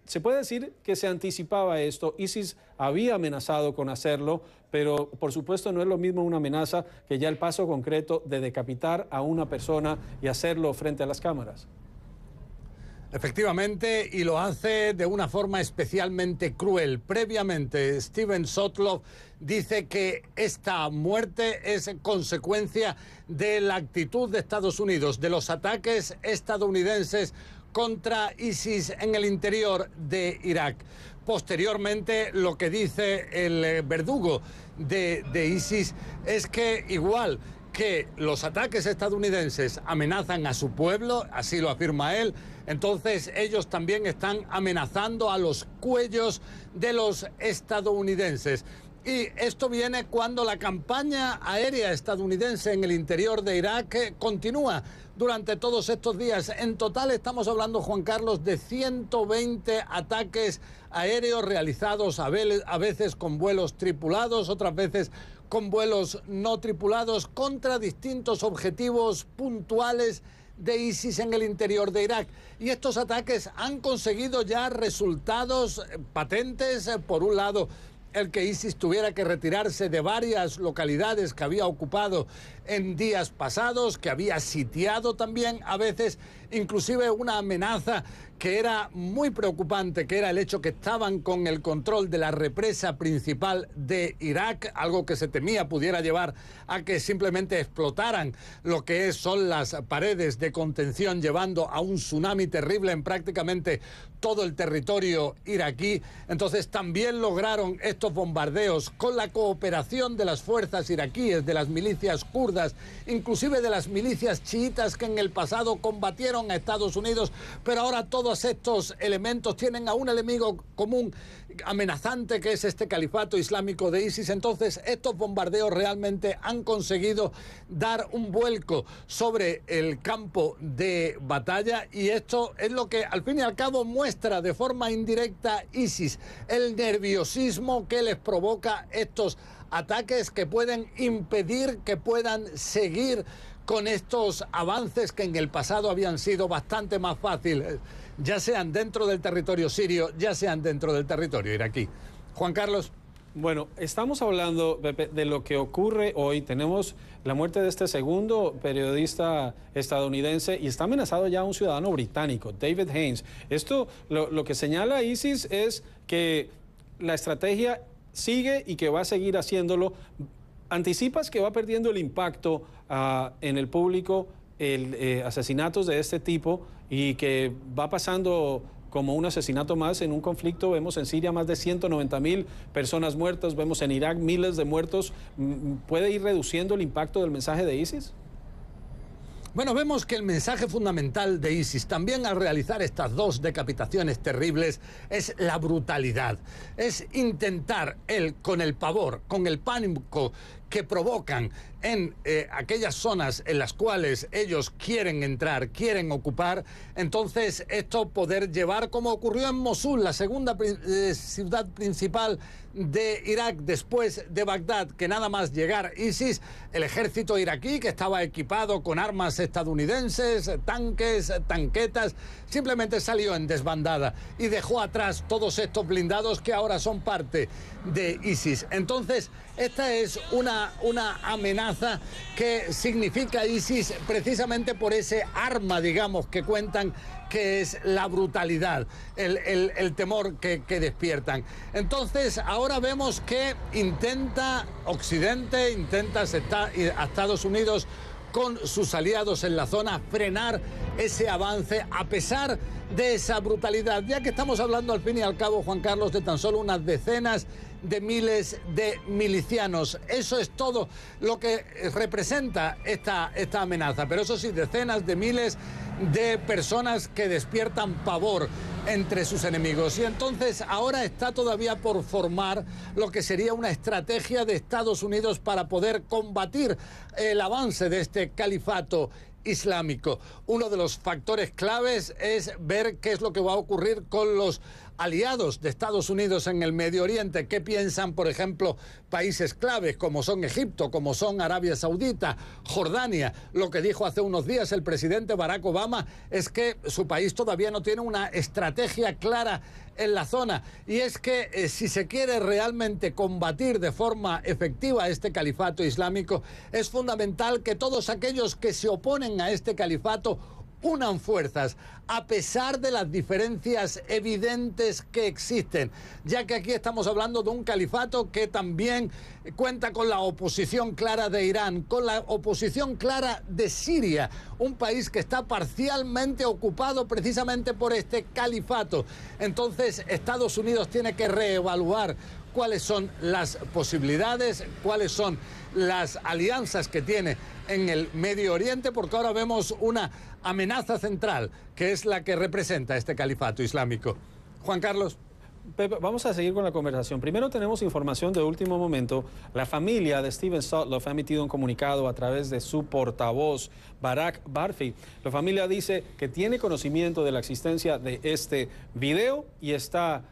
Se puede decir que se anticipaba esto. ISIS había amenazado con hacerlo, pero por supuesto no es lo mismo una amenaza que ya el paso concreto de decapitar a una persona y hacerlo frente a las cámaras. Efectivamente, y lo hace de una forma especialmente cruel. Previamente, Steven Sotloff dice que esta muerte es consecuencia de la actitud de Estados Unidos, de los ataques estadounidenses contra ISIS en el interior de Irak. Posteriormente, lo que dice el verdugo de ISIS es que igual que los ataques estadounidenses amenazan a su pueblo, así lo afirma él, entonces ellos también están amenazando a los cuellos de los estadounidenses. Y esto viene cuando la campaña aérea estadounidense en el interior de Irak continúa durante todos estos días. En total estamos hablando, Juan Carlos, de 120 ataques aéreos realizados a veces con vuelos tripulados, otras veces con vuelos no tripulados, contra distintos objetivos puntuales de ISIS en el interior de Irak. Y estos ataques han conseguido ya resultados patentes. Por un lado, el que ISIS tuviera que retirarse de varias localidades que había ocupado en días pasados, que había sitiado también a veces, inclusive una amenaza que era muy preocupante, que era el hecho que estaban con el control de la represa principal de Irak, algo que se temía pudiera llevar a que simplemente explotaran lo que son las paredes de contención, llevando a un tsunami terrible en prácticamente todo el territorio iraquí. Entonces también lograron estos bombardeos con la cooperación de las fuerzas iraquíes, de las milicias kurdas, inclusive de las milicias chiitas que en el pasado combatieron a Estados Unidos, pero ahora todos estos elementos tienen a un enemigo común amenazante, que es este califato islámico de ISIS. Entonces estos bombardeos realmente han conseguido dar un vuelco sobre el campo de batalla, y esto es lo que al fin y al cabo muestra de forma indirecta ISIS, el nerviosismo que les provoca estos ataques, que pueden impedir que puedan seguir con estos avances que en el pasado habían sido bastante más fáciles, ya sean dentro del territorio sirio, ya sean dentro del territorio iraquí. Juan Carlos. Bueno, estamos hablando, Pepe, de lo que ocurre hoy. Tenemos la muerte de este segundo periodista estadounidense y está amenazado ya un ciudadano británico, David Haines. Esto, lo que señala ISIS es que la estrategia sigue y que va a seguir haciéndolo. ¿Anticipas que va perdiendo el impacto en el público asesinatos de este tipo y que va pasando como un asesinato más en un conflicto? Vemos en Siria más de 190.000 personas muertas, vemos en Irak miles de muertos. ¿Puede ir reduciendo el impacto del mensaje de ISIS? Bueno, vemos que el mensaje fundamental de ISIS, también al realizar estas dos decapitaciones terribles, es la brutalidad. Es intentar, con el pavor, con el pánico que provocan en aquellas zonas en las cuales ellos quieren entrar, quieren ocupar, entonces esto poder llevar, como ocurrió en Mosul, la segunda ciudad principal de Irak después de Bagdad, que nada más llegar ISIS, el ejército iraquí, que estaba equipado con armas estadounidenses, tanques, tanquetas, simplemente salió en desbandada y dejó atrás todos estos blindados que ahora son parte de ISIS. Entonces, esta es una amenaza que significa ISIS precisamente por ese arma, digamos, que cuentan, que es la brutalidad, el temor que despiertan. Entonces, ahora vemos que intenta Occidente, intenta a Estados Unidos con sus aliados en la zona frenar ese avance a pesar de esa brutalidad, ya que estamos hablando al fin y al cabo, Juan Carlos, de tan solo unas decenas de miles de milicianos. Eso es todo lo que representa esta amenaza, pero eso sí, decenas de miles de personas que despiertan pavor entre sus enemigos. Y entonces ahora está todavía por formar lo que sería una estrategia de Estados Unidos para poder combatir el avance de este califato islámico. Uno de los factores claves es ver qué es lo que va a ocurrir con los aliados de Estados Unidos en el Medio Oriente. ¿Qué piensan, por ejemplo, países claves como son Egipto, como son Arabia Saudita, Jordania? Lo que dijo hace unos días el presidente Barack Obama es que su país todavía no tiene una estrategia clara en la zona, y es que si se quiere realmente combatir de forma efectiva este califato islámico, es fundamental que todos aquellos que se oponen a este califato unan fuerzas, a pesar de las diferencias evidentes que existen, ya que aquí estamos hablando de un califato que también cuenta con la oposición clara de Irán, con la oposición clara de Siria, un país que está parcialmente ocupado precisamente por este califato. Entonces, Estados Unidos tiene que reevaluar cuáles son las posibilidades, cuáles son las alianzas que tiene en el Medio Oriente, porque ahora vemos una amenaza central, que es la que representa este califato islámico. Juan Carlos. Pepe, vamos a seguir con la conversación. Primero tenemos información de último momento. La familia de Steven Sotloff ha emitido un comunicado a través de su portavoz, Barak Barfi. La familia dice que tiene conocimiento de la existencia de este video y está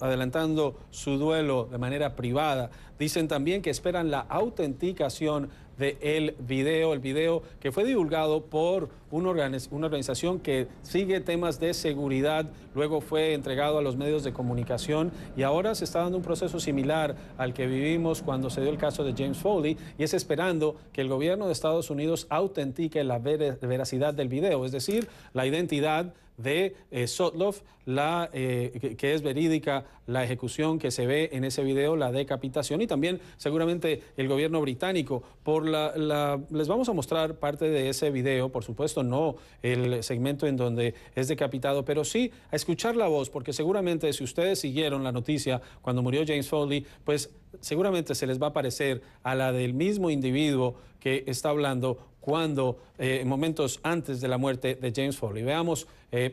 adelantando su duelo de manera privada. Dicen también que esperan la autenticación del video, el video que fue divulgado por una organización que sigue temas de seguridad, luego fue entregado a los medios de comunicación y ahora se está dando un proceso similar al que vivimos cuando se dio el caso de James Foley, y es esperando que el gobierno de Estados Unidos autentique la veracidad del video, es decir, la identidad de Sotloff, que es verídica la ejecución que se ve en ese video, la decapitación, y también seguramente el gobierno británico. Les vamos a mostrar parte de ese video, por supuesto no el segmento en donde es decapitado, pero sí a escuchar la voz, porque seguramente si ustedes siguieron la noticia cuando murió James Foley, pues seguramente se les va a parecer a la del mismo individuo que está hablando cuando momentos antes de la muerte de James Foley. Veamos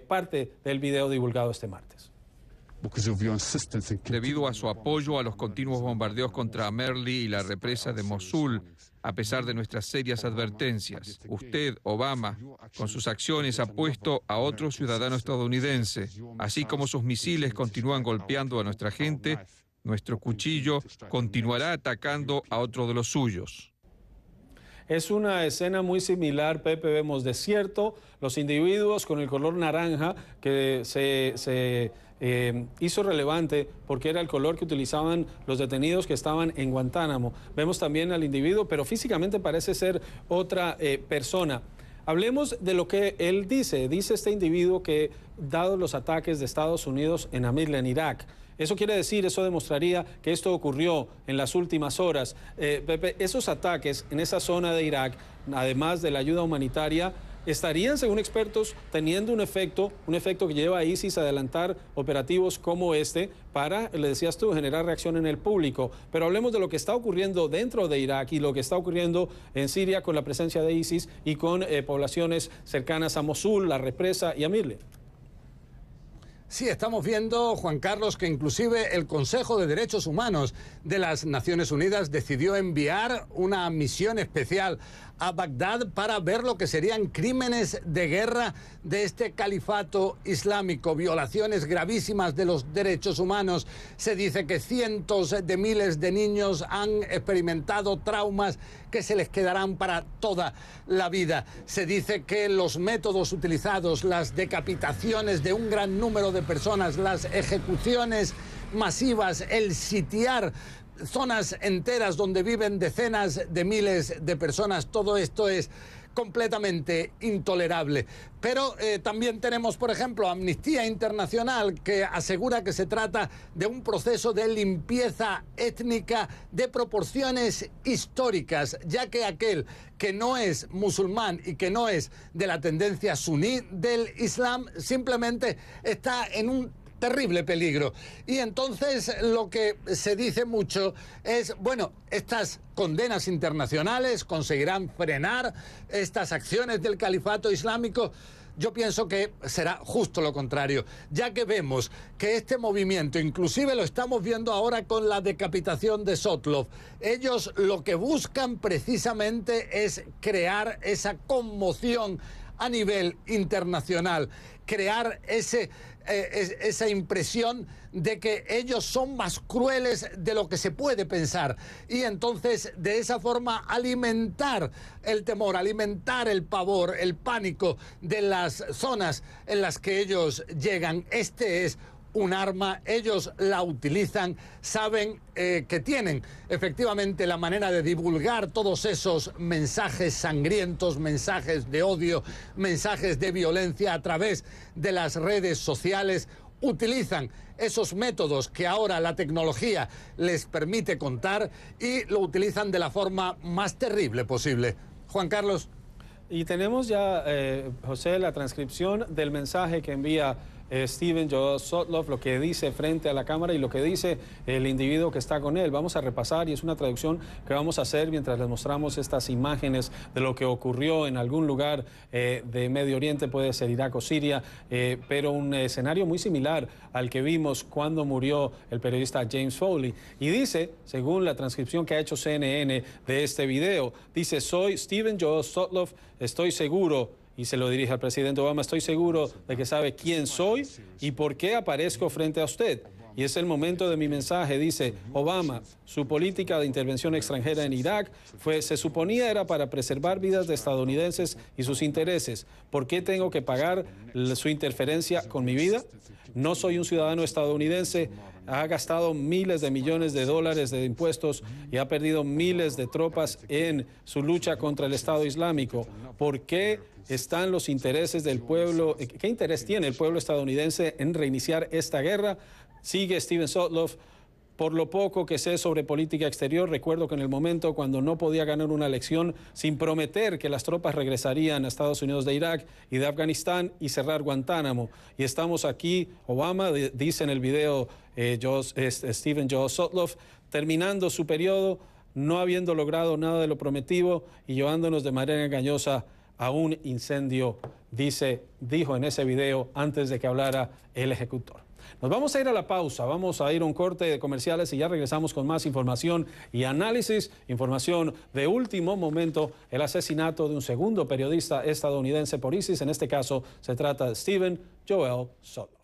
parte del video divulgado este martes. Debido a su apoyo a los continuos bombardeos contra Amerli y la represa de Mosul, a pesar de nuestras serias advertencias, usted, Obama, con sus acciones ha puesto a otro ciudadano estadounidense, así como sus misiles continúan golpeando a nuestra gente, nuestro cuchillo continuará atacando a otro de los suyos. Es una escena muy similar, Pepe, vemos desierto, los individuos con el color naranja que se hizo relevante porque era el color que utilizaban los detenidos que estaban en Guantánamo. Vemos también al individuo, pero físicamente parece ser otra persona. Hablemos de lo que él dice. Dice este individuo que, dado los ataques de Estados Unidos en Amirli, en Irak, eso quiere decir, eso demostraría que esto ocurrió en las últimas horas. Pepe, esos ataques en esa zona de Irak, además de la ayuda humanitaria, estarían, según expertos, teniendo un efecto que lleva a ISIS a adelantar operativos como este para, le decías tú, generar reacción en el público. Pero hablemos de lo que está ocurriendo dentro de Irak y lo que está ocurriendo en Siria con la presencia de ISIS y con poblaciones cercanas a Mosul, la represa y Amirli. Sí, estamos viendo, Juan Carlos, que inclusive el Consejo de Derechos Humanos de las Naciones Unidas decidió enviar una misión especial a Bagdad para ver lo que serían crímenes de guerra de este califato islámico, violaciones gravísimas de los derechos humanos. Se dice que cientos de miles de niños han experimentado traumas que se les quedarán para toda la vida. Se dice que los métodos utilizados, las decapitaciones de un gran número de personas, las ejecuciones masivas, el sitiar zonas enteras donde viven decenas de miles de personas, todo esto es completamente intolerable. Pero también tenemos, por ejemplo, Amnistía Internacional, que asegura que se trata de un proceso de limpieza étnica de proporciones históricas, ya que aquel que no es musulmán y que no es de la tendencia suní del Islam simplemente está en un terrible peligro. Y entonces lo que se dice mucho es, bueno, estas condenas internacionales conseguirán frenar estas acciones del califato islámico. Yo pienso que será justo lo contrario, ya que vemos que este movimiento, inclusive lo estamos viendo ahora con la decapitación de Sotloff, ellos lo que buscan precisamente es crear esa conmoción a nivel internacional, crear esa impresión de que ellos son más crueles de lo que se puede pensar, y entonces de esa forma alimentar el temor, alimentar el pavor, el pánico de las zonas en las que ellos llegan. Este es un arma, ellos la utilizan, saben que tienen efectivamente la manera de divulgar todos esos mensajes sangrientos, mensajes de odio, mensajes de violencia a través de las redes sociales. Utilizan esos métodos que ahora la tecnología les permite contar y lo utilizan de la forma más terrible posible. Juan Carlos. Y tenemos ya, José, la transcripción del mensaje que envía Stephen Joel Sotloff, lo que dice frente a la cámara y lo que dice el individuo que está con él. Vamos a repasar, y es una traducción que vamos a hacer mientras les mostramos estas imágenes de lo que ocurrió en algún lugar de Medio Oriente, puede ser Irak o Siria, pero un escenario muy similar al que vimos cuando murió el periodista James Foley. Y dice, según la transcripción que ha hecho CNN de este video, dice: soy Stephen Joel Sotloff, estoy seguro, y se lo dirige al presidente Obama, estoy seguro de que sabe quién soy y por qué aparezco frente a usted. Y es el momento de mi mensaje. Dice Obama: su política de intervención extranjera en Irak se suponía era para preservar vidas de estadounidenses y sus intereses. ¿Por qué tengo que pagar su interferencia con mi vida? No soy un ciudadano estadounidense. Ha gastado miles de millones de dólares de impuestos y ha perdido miles de tropas en su lucha contra el Estado Islámico. ¿Por qué están los intereses del pueblo? ¿Qué interés tiene el pueblo estadounidense en reiniciar esta guerra? Sigue Stephen Sotloff: por lo poco que sé sobre política exterior, recuerdo que en el momento cuando no podía ganar una elección sin prometer que las tropas regresarían a Estados Unidos de Irak y de Afganistán y cerrar Guantánamo. Y estamos aquí, Obama, dice en el video Stephen Joel Sotloff, terminando su periodo, no habiendo logrado nada de lo prometido y llevándonos de manera engañosa a un incendio, dijo en ese video antes de que hablara el ejecutor. Nos vamos a ir a la pausa, vamos a ir a un corte de comerciales y ya regresamos con más información y análisis, información de último momento, el asesinato de un segundo periodista estadounidense por ISIS. En este caso se trata de Stephen Joel Sotloff.